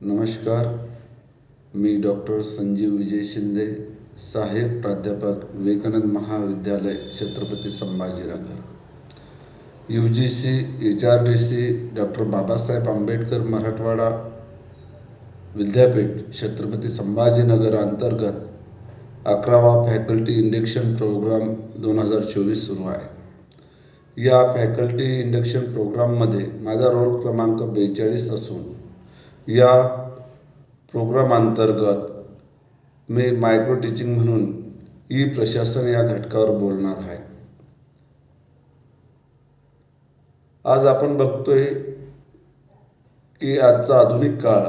नमस्कार. मी डॉक्टर संजीव विजय शिंदे, सहाय्यक प्राध्यापक विवेकानंद महाविद्यालय, Chhatrapati Sambhajinagar. UGC HRDC doctor Babasaheb Ambedkar Marathwada विद्यापीठ, छत्रपती संभाजीनगर अंतर्गत 11वा फॅकल्टी इंडक्शन प्रोग्राम 2024 सुरू आहे. या फॅकल्टी इंडक्शन प्रोग्राममध्ये माझा रोल क्रमांक 42 असून या प्रोग्राम अंतर्गत मी मायक्रो टीचिंग म्हणून प्रशासन या घटकावर बोलणार आहे. आज आपण बघतोय की आजचा आधुनिक काळ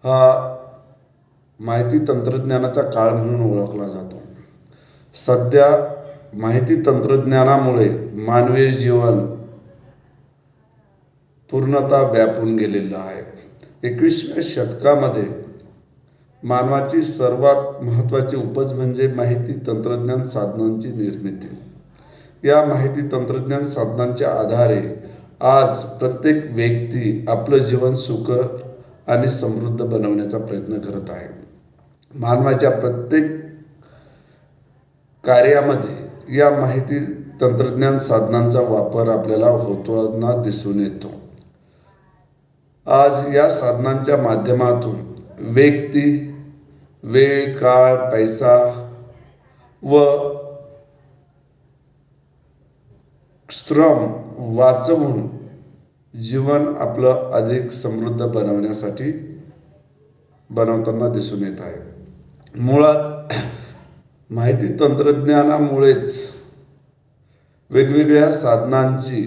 हा माहिती तंत्रज्ञानाचा काळ म्हणून ओळखला जातो. सध्या माहिती तंत्रज्ञानामुळे मानवी जीवन पूर्णतः व्यापून गेलेलं आहे. 21व्या शतकामध्ये मानवाची सर्वात महत्त्वाची उपज म्हणजे माहिती तंत्रज्ञान साधनांची निर्मिती. या माहिती तंत्रज्ञान साधनांच्या आधारे आज प्रत्येक व्यक्ती आपलं जीवन सुखकर आणि समृद्ध बनवण्याचा प्रयत्न करत आहे. मानवाच्या प्रत्येक कार्यामध्ये या माहिती तंत्रज्ञान साधनांचा वापर आपल्याला होताना दिसून येतो. आज या साधनांच्या माध्यमातून व्यक्ती वेळ, काळ, पैसा व श्रम वाचवून जीवन आपलं अधिक समृद्ध बनवताना दिसून येत आहे. मुळात माहिती तंत्रज्ञानामुळेच वेगवेगळ्या साधनांची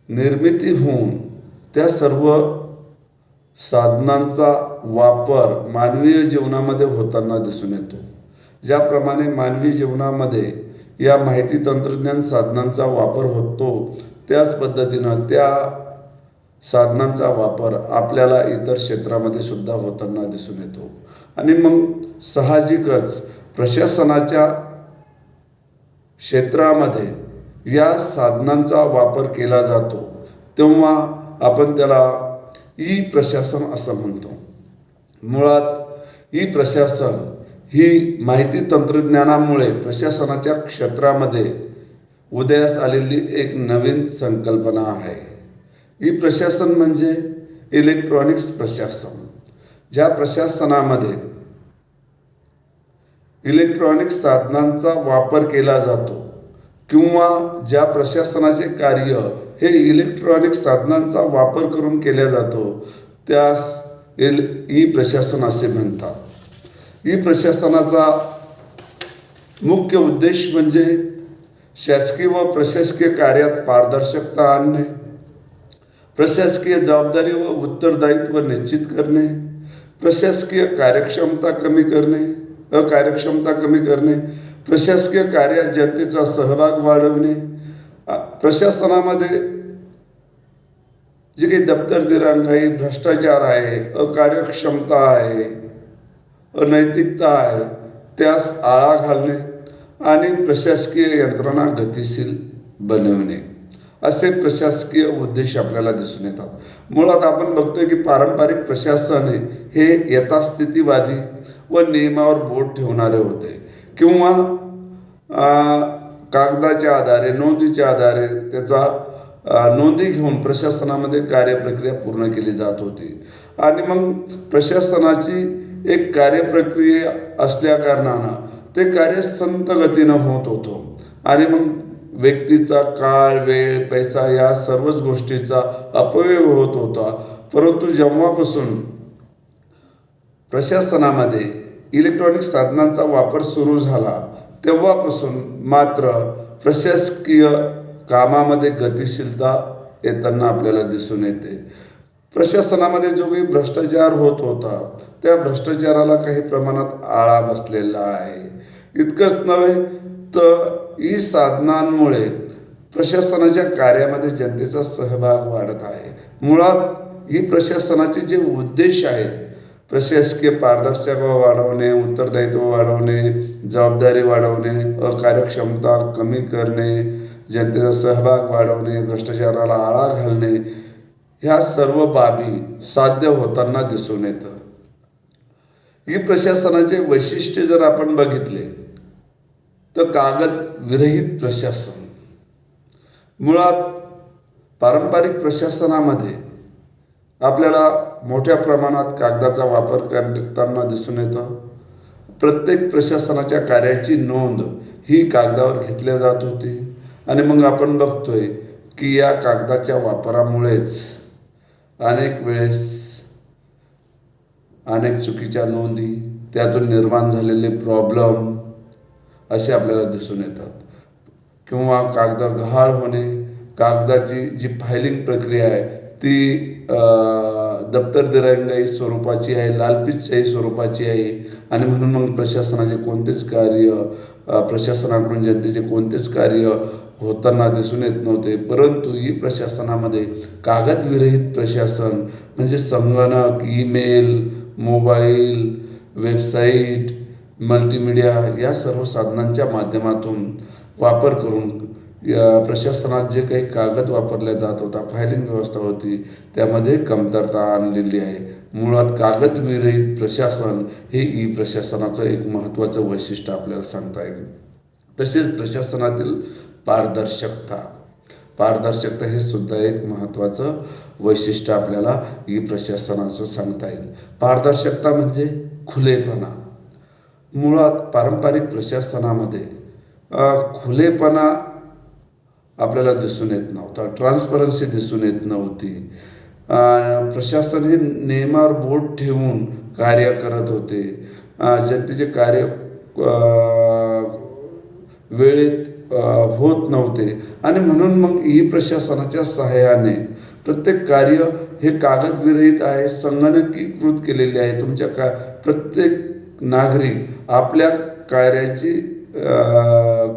निर्मिती होऊन त्या सर्व साधनांचा वापर मानवीय जीवनामध्ये होताना दिसून येतो. ज्याप्रमाणे मानवी जीवनामध्ये या माहिती तंत्रज्ञान साधनांचा वापर होतो, त्याच पद्धतीनं त्या साधनांचा वापर आपल्याला इतर क्षेत्रामध्ये सुद्धा होताना दिसून येतो. आणि मग साहजिकच प्रशासनाच्या क्षेत्रामध्ये या साधनांचा वापर केला जातो, तेव्हा आपण त्याला प्रशासन असं म्हणतो. मुळात प्रशासन ही माहिती तंत्रज्ञानामुळे प्रशासनाच्या क्षेत्रामध्ये उदयास आलेली एक नवीन संकल्पना आहे. प्रशासन म्हणजे इलेक्ट्रॉनिक्स प्रशासन. ज्या प्रशासनामध्ये इलेक्ट्रॉनिक साधनांचा वापर केला जातो किंवा ज्या प्रशासनाचे कार्य हे इलेक्ट्रॉनिक साधनांचा वापर करून केला जातो, त्यास प्रशासन असे म्हणतात. प्रशासनाचा मुख्य उद्देश म्हणजे शासकीय व प्रशासकीय कार्यात पारदर्शकता आणणे, प्रशासकीय जबाबदारी व उत्तरदायित्व निश्चित करणे, प्रशासकीय अकार्यक्षमता कमी करणे, प्रशासकीय कार्यात जनतेचा सहभाग वाढवणे, प्रशासनामध्ये जे काही दप्तर दिरंगाई, भ्रष्टाचार आहे, अकार्यक्षमता आहे, अनैतिकता आहे, त्यास आळा घालणे आणि प्रशासकीय यंत्रणा गतिशील बनवणे असे प्रशासकीय उद्देश आपल्याला दिसून येतात. मुळात आपण बघतोय की पारंपरिक प्रशासन हे यथास्थितीवादी व नियमावर बोट ठेवणारे होते किंवा कागदाच्या आधारे, नोंदीच्या आधारे त्याचा नोंदी घेऊन प्रशासनामध्ये कार्यप्रक्रिया पूर्ण केली जात होती. आणि मग प्रशासनाची एक कार्यप्रक्रिया असल्या कारणानं ते कार्य संत गतीनं होत होतं आणि मग व्यक्तीचा काळ, वेळ, पैसा या सर्वच गोष्टीचा अपव्यय होत होता. परंतु जेव्हापासून प्रशासनामध्ये इलेक्ट्रॉनिक साधनांचा वापर सुरू झाला, तेव्हापासून मात्र प्रशासकीय कामामध्ये गतिशीलता येताना आपल्याला दिसून येते. प्रशासनामध्ये जो काही भ्रष्टाचार होत होता, त्या भ्रष्टाचाराला काही प्रमाणात आळा बसलेला आहे. इतकंच नव्हे तर साधनांमुळे प्रशासनाच्या कार्यामध्ये जनतेचा सहभाग वाढत आहे. मुळात प्रशासनाचे जे उद्देश आहेत, प्रशासकीय पारदर्शकता वाढवणे, उत्तरदायित्व वाढवणे, जबाबदारी वाढवणे, अकार्यक्षमता कमी करणे, जनतेचा सहभाग वाढवणे, भ्रष्टाचाराला आळा घालणे, ह्या सर्व बाबी साध्य होताना दिसून येतं. ई प्रशासनाचे वैशिष्ट्य जर आपण बघितले तर कागद विरहित प्रशासन. मुळात पारंपरिक प्रशासनामध्ये आपल्याला मोठ्या प्रमाणात कागदाचा वापर करताना दिसून येतो. प्रत्येक प्रशासनाच्या कार्याची नोंद ही कागदावर घेतल्या जात होती आणि मग आपण बघतोय की या कागदाच्या वापरामुळेच अनेक वेळेस अनेक चुकीच्या नोंदी, त्यातून निर्माण झालेले प्रॉब्लेम असे आपल्याला दिसून येतात. किंवा कागद गहाळ होणे, कागदाची जी फायलिंग प्रक्रिया आहे ती दप्तर दिरंगाई स्वरूपाची आहे, लालफितशाही स्वरूपाची आहे आणि म्हणून मग प्रशासनाचे कोणतेच कार्य, प्रशासनाकडून जनतेचे कोणतेच कार्य होताना दिसून येत नव्हते. परंतु ई प्रशासनामध्ये कागद विरहित प्रशासन म्हणजे संगणक, ईमेल, मोबाईल, वेबसाईट, मल्टीमीडिया या सर्व साधनांच्या माध्यमातून वापर करून प्रशासनात जे काही कागद वापरल्या जात होता, फायलिंग व्यवस्था होती, त्यामध्ये कमतरता आणलेली आहे. मुळात कागद विरहित प्रशासन हे ई प्रशासनाचं एक महत्त्वाचं वैशिष्ट्य आपल्याला सांगता येईल. तसेच प्रशासनातील पारदर्शकता हे सुद्धा एक महत्त्वाचं वैशिष्ट्य आपल्याला ई प्रशासनाचं सांगता येईल. पारदर्शकता म्हणजे खुलेपणा. मुळात पारंपरिक प्रशासनामध्ये खुलेपणा आपल्याला दिसून येत नव्हता, ट्रान्सपरन्सी दिसून येत नव्हती. प्रशासन हे नियमावर बोट ठेवून कार्य करत होते. जनतेचे कार्य वेळेत होत नव्हते आणि म्हणून मग ई प्रशासनाच्या सहाय्याने प्रत्येक कार्य हे कागद विरहित आहे, संगणकीकृत केलेले आहे. तुमच्या प्रत्येक नागरिक आपल्या कार्याची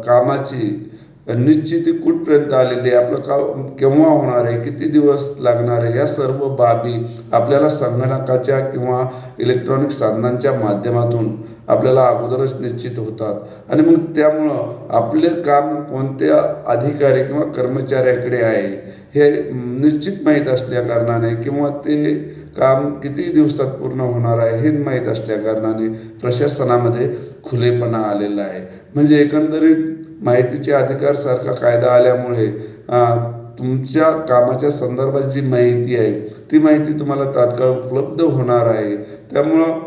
कामाची निश्चिती कुठपर्यंत आलेली आहे, आपलं काम केव्हा होणार आहे, किती दिवस लागणार आहे, या सर्व बाबी आपल्याला संगणकाच्या किंवा इलेक्ट्रॉनिक साधनांच्या माध्यमातून आपल्याला अगोदरच निश्चित होतात आणि मग त्यामुळं आपले काम कोणत्या अधिकारी किंवा कर्मचाऱ्याकडे आहे हे निश्चित माहीत असल्या कारणाने किंवा ते काम किती दिवसात पूर्ण होणार आहे हे माहीत असल्या कारणाने प्रशासनामध्ये खुलेपणा आलेला आहे. म्हणजे एकंदरीत माहितीचे अधिकार सारखा कायदा आल्यामुळे तुमच्या कामाच्या संदर्भात जी माहिती आहे ती माहिती तुम्हाला तात्काळ उपलब्ध होणार आहे. त्यामुळं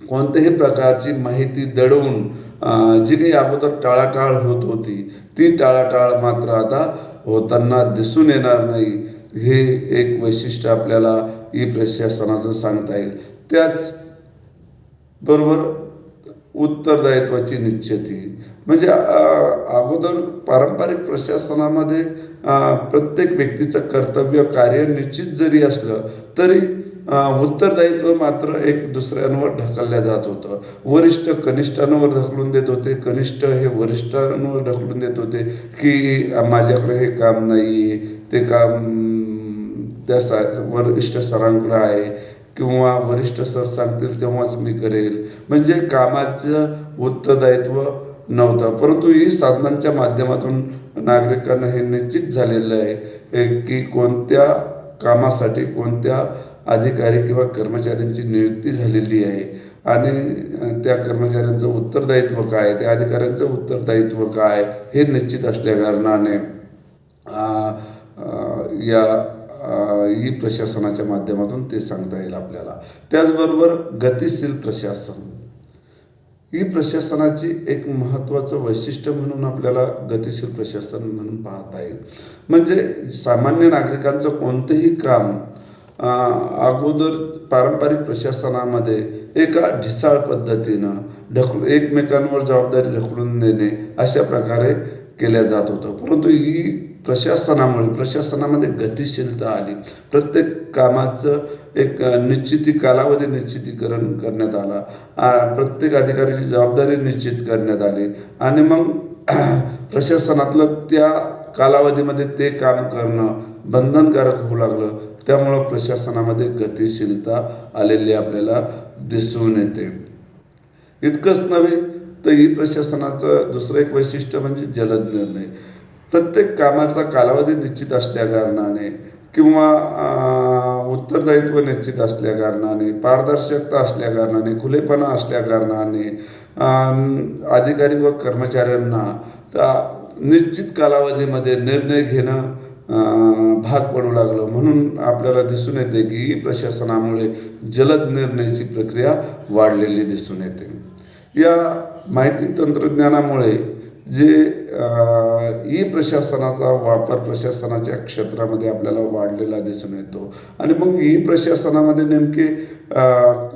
कोणत्याही प्रकारची माहिती दडवून जी काही अगोदर टाळाटाळ होत होती ती टाळाटाळ मात्र आता होताना दिसून येणार नाही. हे एक वैशिष्ट्य आपल्याला ई प्रशासनाचं सांगता येईल. त्याच बरोबर उत्तरदायित्वाची निश्चिती म्हणजे अगोदर पारंपरिक प्रशासनामध्ये प्रत्येक व्यक्तीचं कर्तव्य कार्य निश्चित जरी असलं तरी उत्तरदायित्व मात्र एक दुसऱ्यांवर ढकलल्या जात होतं. वरिष्ठ कनिष्ठांवर ढकलून देत होते, कनिष्ठ हे वरिष्ठांवर ढकलून देत होते की माझ्याकडे हे काम नाही, ते काम त्या वरिष्ठ सरांकडे आहे किंवा वरिष्ठ सर सांगतील तेव्हाच मी करेल. म्हणजे कामाचं उत्तरदायित्व नव्हतं. परंतु ही साधनांच्या माध्यमातून नागरिकांना हे निश्चित झालेलं आहे की कोणत्या कामासाठी कोणत्या अधिकारी किंवा कर्मचाऱ्यांची नियुक्ती झालेली आहे आणि त्या कर्मचाऱ्यांचं उत्तरदायित्व काय, त्या अधिकाऱ्यांचं उत्तरदायित्व काय हे निश्चित असल्या कारणाने या ई प्रशासनाच्या माध्यमातून ते सांगता येईल आपल्याला. त्याचबरोबर गतिशील प्रशासन ही प्रशासनाची एक महत्त्वाचं वैशिष्ट्य म्हणून आपल्याला गतिशील प्रशासन म्हणून पाहता येईल. म्हणजे सामान्य नागरिकांचं कोणतंही काम अगोदर पारंपरिक प्रशासनामध्ये एका ढिसाळ पद्धतीनं एकमेकांवर जबाबदारी ढकलून देणे अशा प्रकारे केल्या जात होतं. परंतु ही प्रशासनामध्ये गतिशीलता आली. प्रत्येक कामाचं एक कालावधी निश्चितीकरण करण्यात आला, प्रत्येक अधिकाऱ्याची जबाबदारी निश्चित करण्यात आली आणि मग प्रशासनातलं त्या कालावधीमध्ये ते काम करणं बंधनकारक होऊ लागलं. त्यामुळं प्रशासनामध्ये गतिशीलता आलेली आपल्याला दिसून येते. इतकंच नव्हे तर ई प्रशासनाचं दुसरं एक वैशिष्ट्य म्हणजे जलद निर्णय. प्रत्येक कामाचा कालावधी निश्चित असल्या कारणाने किंवा उत्तरदायित्व निश्चित असल्याकारणाने, पारदर्शकता असल्याकारणाने, खुलेपणा असल्याकारणाने अधिकारी व कर्मचाऱ्यांना निश्चित कालावधीमध्ये निर्णय घेणं भाग पडू लागलं. म्हणून आपल्याला दिसून येते की ई प्रशासनामुळे जलद निर्णयाची प्रक्रिया वाढलेली दिसून येते. या माहिती तंत्रज्ञानामुळे जे ई प्रशासनाचा वापर प्रशासनाच्या क्षेत्रामध्ये आपल्याला वाढलेला दिसून येतो. आणि मग ई प्रशासनामध्ये नेमके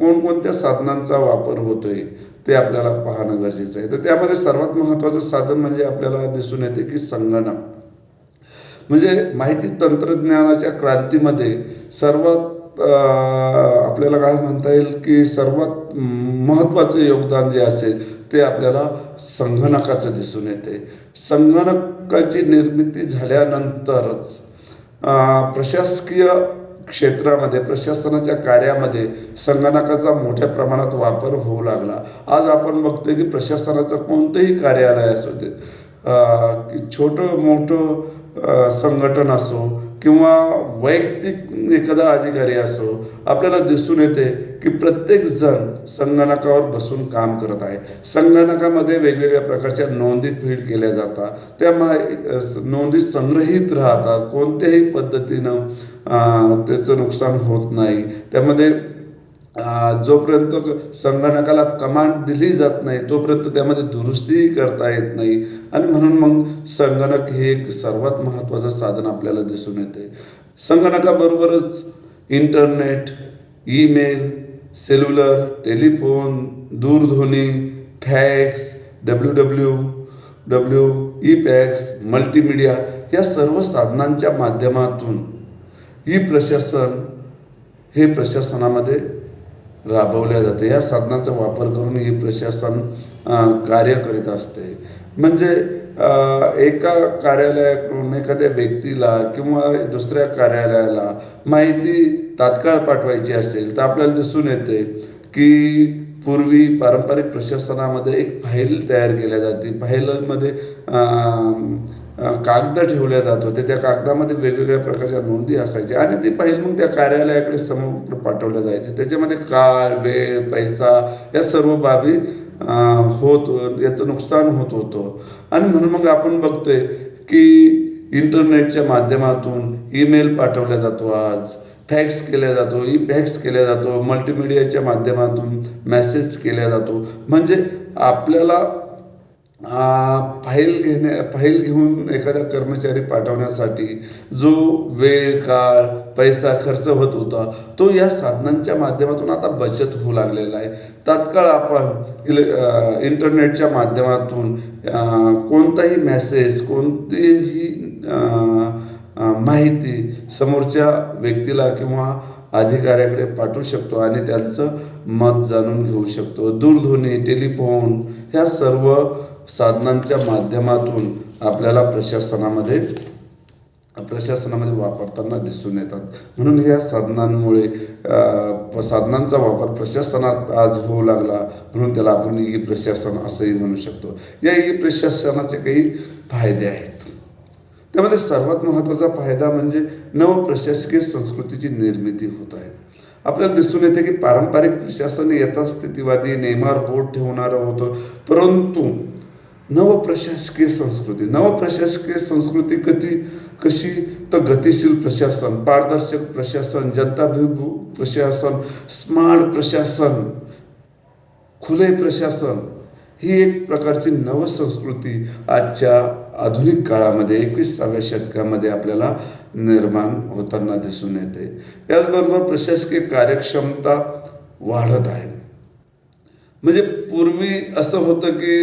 कोणकोणत्या साधनांचा वापर होतोय ते आपल्याला पाहणं गरजेचं आहे. तर त्यामध्ये सर्वात महत्त्वाचं साधन म्हणजे आपल्याला दिसून येते की संगणक. म्हणजे माहिती तंत्रज्ञानाच्या क्रांतीमध्ये सर्वात आपल्याला काय म्हणता येईल की सर्वात महत्त्वाचं योगदान जे असेल ते आपल्याला संगणकाचं दिसून येते. संगणकाची निर्मिती झाल्यानंतरच प्रशासकीय क्षेत्रामध्ये, प्रशासनाच्या कार्यामध्ये संगणकाचा मोठ्या प्रमाणात वापर होऊ लागला. आज आपण बघतोय की प्रशासनाचं कोणतंही कार्यालय असू दे, छोटं मोठं संघटन असो किंवा वैयक्तिक एखादा अधिकारी असो, आपल्याला दिसून येते की प्रत्येक जण संगणकावर बसून काम करत आहे. संगणकामध्ये वेगवेगळ्या प्रकारच्या नोंदी फीड केल्या जातात, त्या नोंदी संग्रहित राहतात, कोणत्याही पद्धतीनं त्याचं नुकसान होत नाही. त्यामध्ये जोपर्यंत संगणकाला कमांड दिली जात नाही तोपर्यंत त्यामध्ये दुरुस्तीही करता येत नाही. आणि म्हणून मग संगणक हे एक सर्वात महत्त्वाचं साधन आपल्याला दिसून येते. संगणकाबरोबरच इंटरनेट, ईमेल, सेल्युलर, टेलिफोन, दूरध्वनी, फॅक्स, WWW, ई-फॅक्स, मल्टीमीडिया या सर्व साधनांच्या माध्यमातून ई प्रशासन हे प्रशासनामध्ये राबवल्या जाते. या साधनाचा वापर करून ही प्रशासन कार्य करीत असते. म्हणजे एका कार्यालयाकडून एखाद्या व्यक्तीला किंवा दुसऱ्या कार्यालयाला माहिती तात्काळ पाठवायची असेल तर आपल्याला दिसून येते की पूर्वी पारंपरिक प्रशासनामध्ये एक फाईल तयार केल्या जाते. फाईलमध्ये कागद ठेवल्या जात होते. त्या कागदामध्ये वेगवेगळ्या प्रकारच्या नोंदी असायच्या आणि ती फाईल मग त्या कार्यालयाकडे समोर पाठवल्या जायची. त्याच्यामध्ये काळ, वेळ, पैसा या सर्व बाबी याचं नुकसान होत होतं. आणि म्हणून मग आपण बघतोय की इंटरनेटच्या माध्यमातून ईमेल पाठवला जातो, आज फॅक्स केल्या जातो, ई-फॅक्स केल्या जातो, मल्टीमीडियाच्या माध्यमातून मेसेज केल्या जातो. म्हणजे आपल्याला फाईल घेऊन एखादा कर्मचारी पाठवण्यासाठी जो वेळ, काळ, पैसा खर्च होत होता तो या साधनांच्या माध्यमातून आता बचत होऊ लागलेला आहे. तात्काळ आपण इंटरनेटच्या माध्यमातून कोणताही मेसेज, कोणतीही माहिती समोरच्या व्यक्तीला किंवा अधिकाऱ्याकडे पाठवू शकतो आणि त्यांचं मत जाणून घेऊ शकतो. दूरध्वनी, टेलिफोन ह्या सर्व साधनांच्या माध्यमातून आपल्याला प्रशासनामध्ये वापरताना दिसून येतात. म्हणून ह्या साधनांमुळे साधनांचा वापर प्रशासनात आज होऊ लागला. म्हणून त्याला आपण ई प्रशासन असंही म्हणू शकतो. या ई प्रशासनाचे काही फायदे आहेत. त्यामध्ये सर्वात महत्त्वाचा फायदा म्हणजे नवप्रशासकीय संस्कृतीची निर्मिती होत आहे. आपल्याला दिसून येते की पारंपरिक प्रशासन यथास्थितीवादी, नेमार बोट ठेवणारं होतं. परंतु नवप्रशासकीय संस्कृती कशी तर गतिशील प्रशासन, पारदर्शक प्रशासन, जनताभिमुख प्रशासन, स्मार्ट प्रशासन, खुले प्रशासन ही एक प्रकारची नवसंस्कृती आजच्या आधुनिक काळामध्ये 21व्या शतकामध्ये आपल्याला निर्माण होताना दिसून येते. याचबरोबर प्रशासकीय कार्यक्षमता वाढत आहे. म्हणजे पूर्वी असं होतं की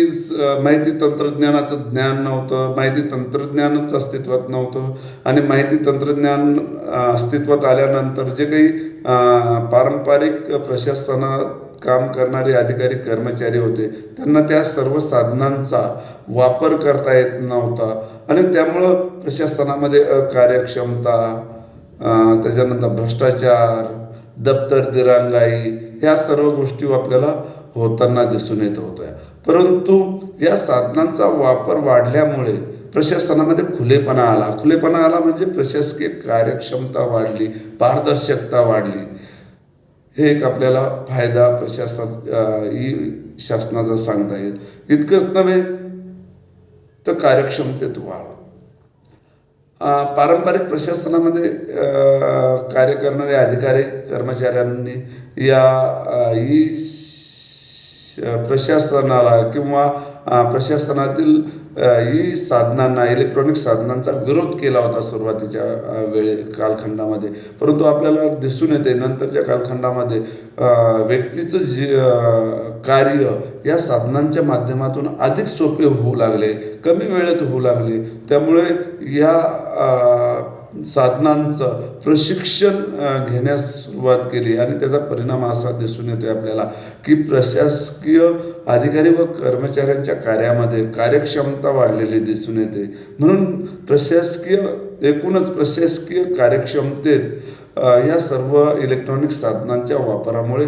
माहिती तंत्रज्ञानाचं ज्ञान नव्हतं, माहिती तंत्रज्ञानच अस्तित्वात नव्हतं. आणि माहिती तंत्रज्ञान अस्तित्वात आल्यानंतर जे काही पारंपरिक प्रशासनात काम करणारे अधिकारी कर्मचारी होते त्यांना त्या सर्व साधनांचा वापर करता येत नव्हता आणि त्यामुळं प्रशासनामध्ये अकार्यक्षमता, त्याच्यानंतर भ्रष्टाचार, दप्तर दिरंगाई ह्या सर्व गोष्टी आपल्याला होताना दिसून येत होत्या. परंतु या साधनांचा वापर वाढल्यामुळे प्रशासनामध्ये खुलेपणा आला म्हणजे प्रशासकीय कार्यक्षमता वाढली, पारदर्शकता वाढली. हे एक आपल्याला फायदा शासनाचा सांगता येईल. इतकंच नव्हे तर कार्यक्षमतेत वाढ. पारंपरिक प्रशासनामध्ये कार्य करणारे अधिकारी कर्मचाऱ्यांनी प्रशासनाला किंवा प्रशासनातील साधनांना, इलेक्ट्रॉनिक साधनांचा विरोध केला होता सुरुवातीच्या कालखंडामध्ये. परंतु आपल्याला दिसून येते नंतरच्या कालखंडामध्ये व्यक्तीचं कार्य या साधनांच्या माध्यमातून अधिक सोपे होऊ लागले, कमी वेळेत होऊ लागले. त्यामुळे या साधनांचं प्रशिक्षण घेण्यास सुरुवात केली आणि त्याचा परिणाम असा दिसून येतोय आपल्याला की प्रशासकीय अधिकारी व कर्मचाऱ्यांच्या कार्यामध्ये कार्यक्षमता वाढलेली दिसून येते. म्हणून एकूणच प्रशासकीय कार्यक्षमतेत या सर्व इलेक्ट्रॉनिक साधनांच्या वापरामुळे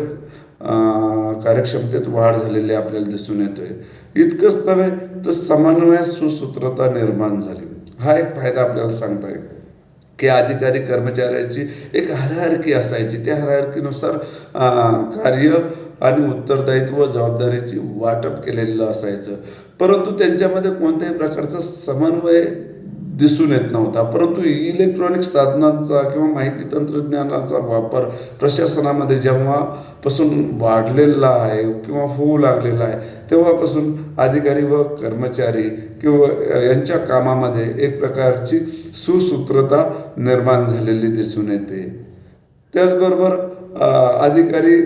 कार्यक्षमतेत वाढ झालेली आपल्याला दिसून येतोय. इतकंच नव्हे तर समन्वयात सुसूत्रता निर्माण झाली. हा एक फायदा आपल्याला सांगता येईल की अधिकारी कर्मचाऱ्याची एक हायरार्की असायची. त्या हायरार्कीनुसार कार्य आणि उत्तरदायित्व व जबाबदारीची वाटप केलेलं असायचं. परंतु त्यांच्यामध्ये कोणत्याही प्रकारचा समन्वय दिसून येत नव्हता. परंतु इलेक्ट्रॉनिक साधनांचा किंवा माहिती तंत्रज्ञानाचा वापर प्रशासनामध्ये जेव्हापासून वाढलेला आहे किंवा होऊ लागलेला आहे तेव्हापासून अधिकारी व कर्मचारी किंवा यांच्या कामामध्ये एक प्रकारची सुसूत्रता निर्माण झालेली दिसून येते. त्याचबरोबर अधिकारी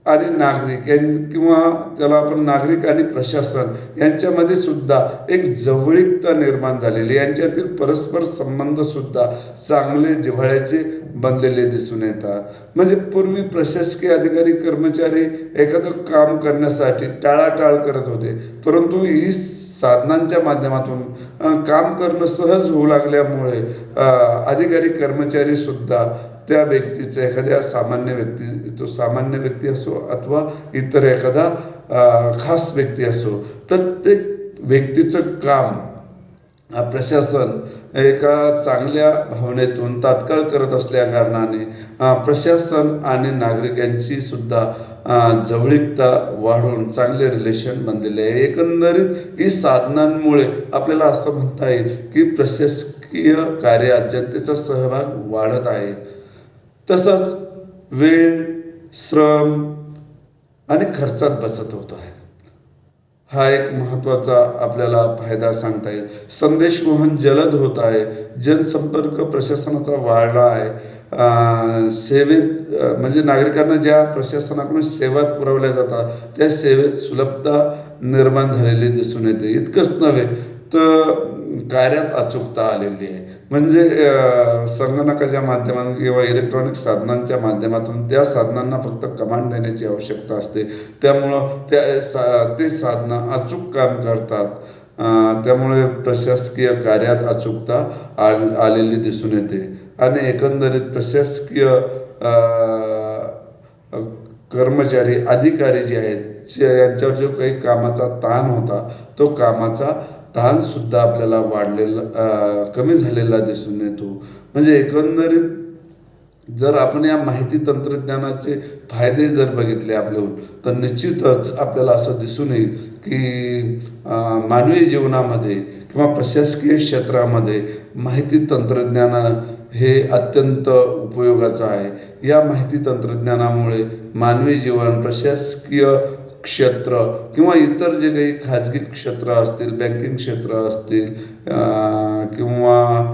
आणि नागरिक किंवा त्याला आपण नागरिक आणि प्रशासन यांच्यामध्ये सुद्धा एक जवळीकता निर्माण झालेली, यांच्यातील परस्पर संबंध सुद्धा चांगले जिव्हाळ्याचे बनलेले दिसून येतात. म्हणजे पूर्वी प्रशासकीय अधिकारी कर्मचारी एखादं काम करण्यासाठी टाळाटाळ करत होते, परंतु ही साधनांच्या माध्यमातून काम करणं सहज होऊ लागल्यामुळे अधिकारी कर्मचारी सुद्धा त्या व्यक्तीचं, एखाद्या सामान्य व्यक्ती असो अथवा इतर एखादा खास व्यक्ती असो, प्रत्येक व्यक्तीचं काम प्रशासन एका चांगल्या भावनेतून तात्काळ करत असल्या कारणाने प्रशासन आणि नागरिकांची सुद्धा जवळीकता वाढून चांगले रिलेशन बनलेले आहे. एकंदरीत ही साधनांमुळे आपल्याला असं म्हणता येईल की प्रशासकीय कार्यात जनतेचा सहभाग वाढत आहे. तसंच वेळ, श्रम आणि खर्चात बचत होत आहे. हा एक महत्त्वाचा आपल्याला फायदा सांगता येईल. संदेशवहन जलद होत आहे, जनसंपर्क प्रशासनाचा वाढला आहे. सेवेत म्हणजे नागरिकांना ज्या प्रशासनाकडून सेवा पुरवल्या जातात त्या सेवेत सुलभता निर्माण झालेली दिसून येते. इतकंच नव्हे तर कार्यात अचूकता आलेली आहे. म्हणजे संगणकाच्या माध्यमातून किंवा इलेक्ट्रॉनिक साधनांच्या माध्यमातून त्या साधनांना फक्त कमांड देण्याची आवश्यकता असते. त्यामुळं ते साधनं अचूक काम करतात. त्यामुळे प्रशासकीय कार्यात अचूकता आलेली दिसून येते आणि एकंदरीत प्रशासकीय कर्मचारी, अधिकारी जे आहेत यांच्यावर जो काही कामाचा ताण होता तो कामाचा ताण सुद्धा आपल्याला कमी झालेला दिसून येतो. म्हणजे एकंदरीत जर आपण या माहिती तंत्रज्ञानाचे फायदे जर बघितले आपल्याहून तर निश्चितच आपल्याला असं दिसून येईल की मानवी जीवनामध्ये किंवा प्रशासकीय क्षेत्रामध्ये माहिती तंत्रज्ञान हे अत्यंत उपयोगाचं आहे. या माहिती तंत्रज्ञानामुळे मानवी जीवन, प्रशासकीय क्षेत्र किंवा इतर जे काही खाजगी क्षेत्र असतील, बँकिंग क्षेत्र असतील किंवा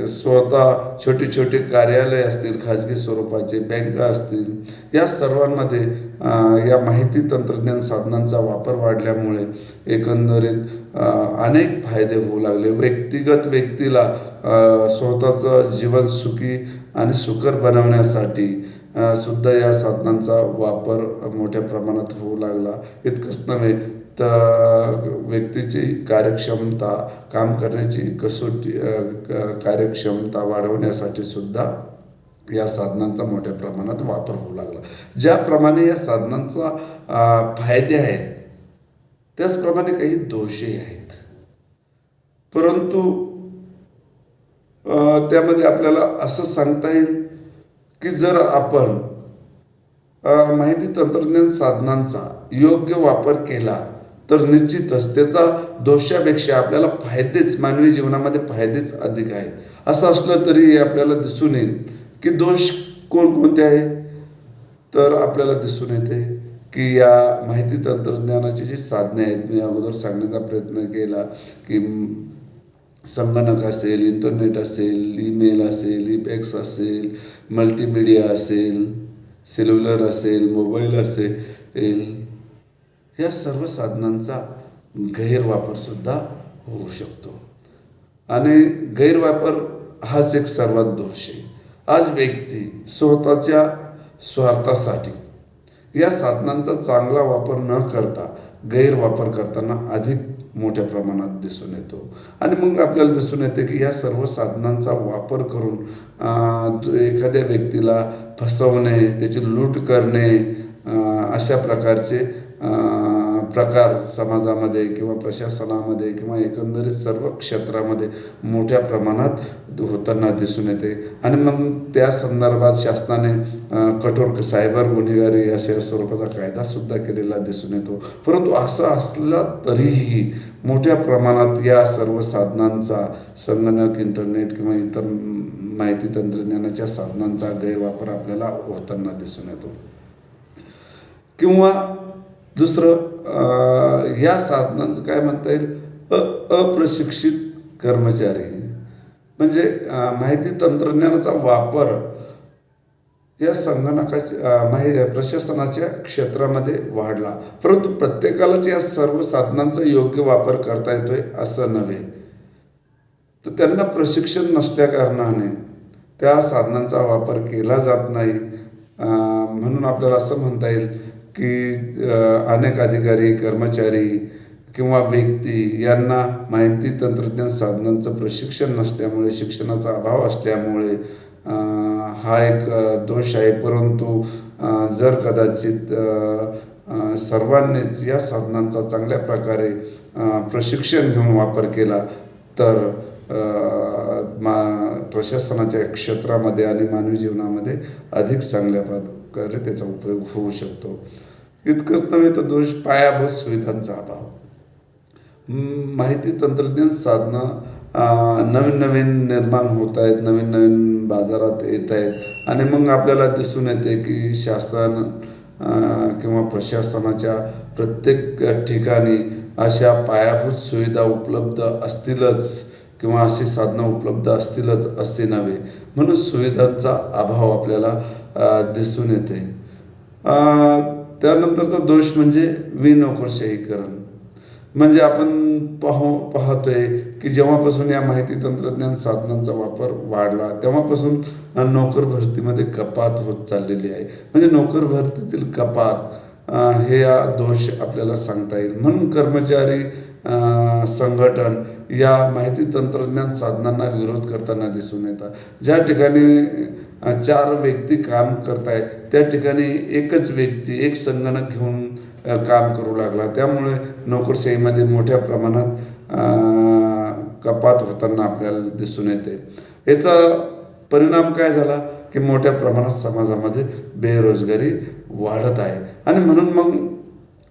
स्वतः छोटी कार्यालय असतील, खाजगी स्वरूपाचे बँका असतील, या सर्वांमध्ये या माहिती तंत्रज्ञान साधनांचा वापर वाढल्यामुळे एकंदरीत अनेक फायदे होऊ लागले. व्यक्तिगत व्यक्तीला स्वतःचं जीवन सुखी आणि सुकर बनवण्यासाठी सुद्धा या साधनांचा वापर मोठ्या प्रमाणात होऊ लागला. इतकंच नव्हे तर व्यक्तीची कार्यक्षमता, काम करण्याची कसोटी कार्यक्षमता वाढवण्यासाठी सुद्धा या साधनांचा मोठ्या प्रमाणात वापर होऊ लागला. ज्याप्रमाणे या साधनांचा फायदे आहेत त्याचप्रमाणे काही दोषही आहेत. परंतु त्यामध्ये आपल्याला असं सांगता येईल की जर आपण माहिती तंत्रज्ञान साधनांचा योग्य वापर केला तर निश्चितच त्याचा दोषापेक्षा आपल्याला फायदेच, मानवी जीवनामध्ये फायदेच अधिक आहे. असं असलं तरी आपल्याला दिसून येईल की दोष कोणकोणते आहे. तर आपल्याला दिसून येते की या माहिती तंत्रज्ञानाची जी साधने आहेत, मी अगोदर सांगण्याचा प्रयत्न केला की संगणक असेल, इंटरनेट असेल, ईमेल असेल, ईपॅक्स असेल, मल्टीमीडिया असेल, सेल्युलर असेल, मोबाईल असेल, या सर्व साधनांचा गैरवापरसुद्धा होऊ शकतो. आणि गैरवापर हाच एक सर्वात दोष आहे. आज व्यक्ती स्वतःच्या स्वार्थासाठी या साधनांचा चांगला वापर न करता गैरवापर करताना अधिक मोठ्या प्रमाणात दिसून येतो. आणि मग आपल्याला दिसून येते की या सर्व साधनांचा वापर करून एखाद्या व्यक्तीला फसवणे, त्याची लूट करणे, अशा प्रकारचे प्रकार समाजामध्ये किंवा प्रशासनामध्ये किंवा एकंदरीत सर्व क्षेत्रामध्ये मोठ्या प्रमाणात होताना दिसून येते. आणि मग त्या संदर्भात शासनाने कठोर सायबर गुन्हेगारी अशा स्वरूपाचा कायदासुद्धा केलेला दिसून येतो. परंतु असं असलं तरीही मोठ्या प्रमाणात या सर्व साधनांचा, संगणक, इंटरनेट किंवा इतर माहिती तंत्रज्ञानाच्या साधनांचा गैरवापर आपल्याला होताना दिसून येतो. किंवा दुसरं, या साधनांचं काय म्हणता येईल, अप्रशिक्षित कर्मचारी, म्हणजे माहिती तंत्रज्ञानाचा वापर या संगणकाच्या प्रशासनाच्या क्षेत्रामध्ये वाढला, परंतु प्रत्येकालाच या सर्व साधनांचा योग्य वापर करता येतोय असं नव्हे. तर त्यांना प्रशिक्षण नसल्या कारणाने त्या साधनांचा वापर केला जात नाही. म्हणून आपल्याला असं म्हणता येईल की अनेक अधिकारी, कर्मचारी किंवा व्यक्ती यांना माहिती तंत्रज्ञान साधनांचं प्रशिक्षण नसल्यामुळे, शिक्षणाचा अभाव असल्यामुळे हा एक दोष आहे. परंतु जर कदाचित सर्वांनीच या साधनांचा चांगल्या प्रकारे प्रशिक्षण घेऊन वापर केला तर प्रशासनाच्या क्षेत्रामध्ये आणि मानवी जीवनामध्ये अधिक चांगल्या प्रकारे त्याचा उपयोग होऊ शकतो. इतकंच नव्हे तर दोष पायाभूत सुविधांचा अभाव. माहिती तंत्रज्ञान साधनं नवीन नवीन निर्माण होत आहेत, नवीन नवीन बाजारात येत आहेत आणि मग आपल्याला दिसून येते की शासन किंवा प्रशासनाच्या प्रत्येक ठिकाणी अशा पायाभूत सुविधा उपलब्ध असतीलच किंवा अशी साधनं उपलब्ध असतीलच असे नव्हे. म्हणून सुविधांचा अभाव आपल्याला दिसून येते. त्यानंतरचा दोष म्हणजे विनोकरशाहीकरण. म्हणजे आपण पाहतोय की जेव्हापासून या माहिती तंत्रज्ञान साधनांचा वापर वाढला तेव्हापासून नोकर भरतीमध्ये कपात होत चाललेली आहे. म्हणजे नोकर भरतीतील कपात हे दोष आपल्याला सांगता येईल. म्हणून कर्मचारी संघटन या माहिती तंत्रज्ञान साधनांना विरोध करताना दिसून येतात. ज्या ठिकाणी 4 व्यक्ती काम करतायत त्या ठिकाणी एकच व्यक्ती, एक संगणक घेऊन काम करू लागला. त्यामुळे नोकरशाहीमध्ये मोठ्या प्रमाणात कपात होताना आपल्याला दिसून येते. याचा परिणाम काय झाला की मोठ्या प्रमाणात समाजामध्ये बेरोजगारी वाढत आहे. आणि म्हणून मग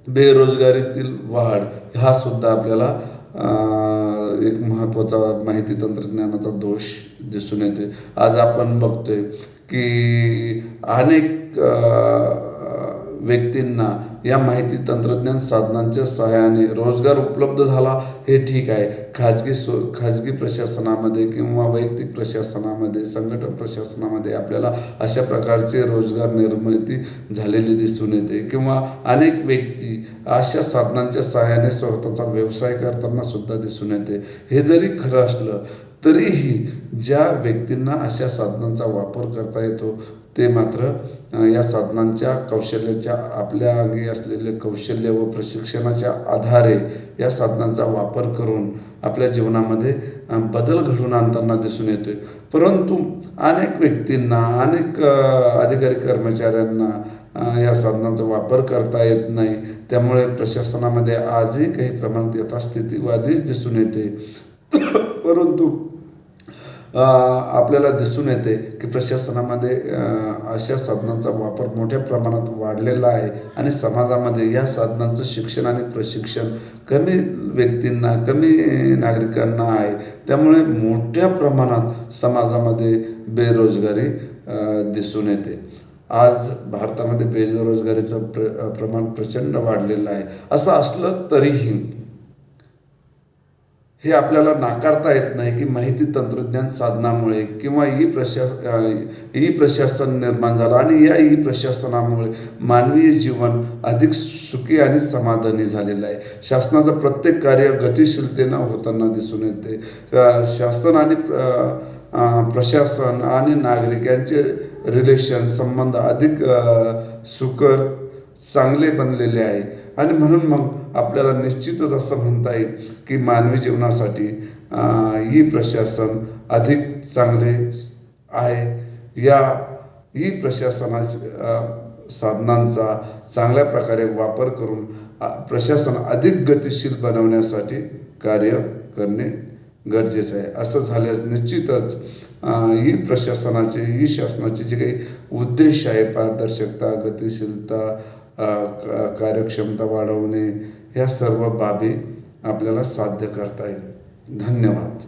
बेरोजगारीतील वाढ हा सुद्धा आपल्याला एक महत्त्वाचा माहिती तंत्रज्ञानाचा दोष दिसून येतोय. आज आपण बघतोय की अनेक व्यक्तींना या माहिती तंत्रज्ञान साधनांच्या सहाय्याने रोजगार उपलब्ध झाला हे ठीक आहे. खाजगी प्रशासनामध्ये किंवा वैयक्तिक प्रशासनामध्ये, संघटन प्रशासनामध्ये आपल्याला अशा प्रकारचे रोजगार निर्मिती झालेली दिसून येते. किंवा अनेक व्यक्ती अशा साधनांच्या सहाय्याने स्वतःचा व्यवसाय करताना सुद्धा दिसून येते. हे जरी खरं असलं तरीही ज्या व्यक्तींना अशा साधनांचा वापर करता येतो ते मात्र या साधनांच्या कौशल्याच्या, आपल्या अंगी असलेले कौशल्य व प्रशिक्षणाच्या आधारे या साधनांचा वापर करून आपल्या जीवनामध्ये बदल घडवून आणताना दिसून येतोय. परंतु अनेक व्यक्तींना, अनेक अधिकारी कर्मचाऱ्यांना या साधनांचा वापर करता येत नाही. त्यामुळे प्रशासनामध्ये आजही काही प्रमाणात यथास्थितीवादीच दिसून येते. परंतु आपल्याला दिसून येते की प्रशासनामध्ये अशा साधनांचा वापर मोठ्या प्रमाणात वाढलेला आहे आणि समाजामध्ये या साधनांचं शिक्षण आणि प्रशिक्षण कमी व्यक्तींना, कमी नागरिकांना आहे. त्यामुळे मोठ्या प्रमाणात समाजामध्ये बेरोजगारी दिसून येते. आज भारतामध्ये बेरोजगारीचं प्रमाण प्रचंड वाढलेलं आहे. असं असलं तरीही हे आपल्याला नाकारता येत नाही की माहिती तंत्रज्ञान साधनामुळे किंवा ई प्रशासन निर्माण झालं आणि या ई प्रशासनामुळे मानवीय जीवन अधिक सुखी आणि समाधानी झालेलं आहे. शासनाचं प्रत्येक कार्य गतिशीलतेनं होताना दिसून येते. शासन आणि प्रशासन आणि नागरिक यांचे संबंध अधिक सुकर चांगले बनलेले आहे. आणि म्हणून मग आपल्याला निश्चितच असं म्हणता येईल की मानवी जीवनासाठी ई प्रशासन अधिक चांगले आहे. या ई प्रशासनाच्या साधनांचा चांगल्या प्रकारे वापर करून प्रशासन अधिक गतिशील बनवण्यासाठी कार्य करणे गरजेचं आहे. असं झाल्यास निश्चितच ई प्रशासनाचे, ई शासनाचे जे काही उद्देश आहे, पारदर्शकता, गतिशीलता, कार्यक्षमता वाढवणे, ह्या सर्व बाबी आपल्याला साध्य करता येईल. धन्यवाद.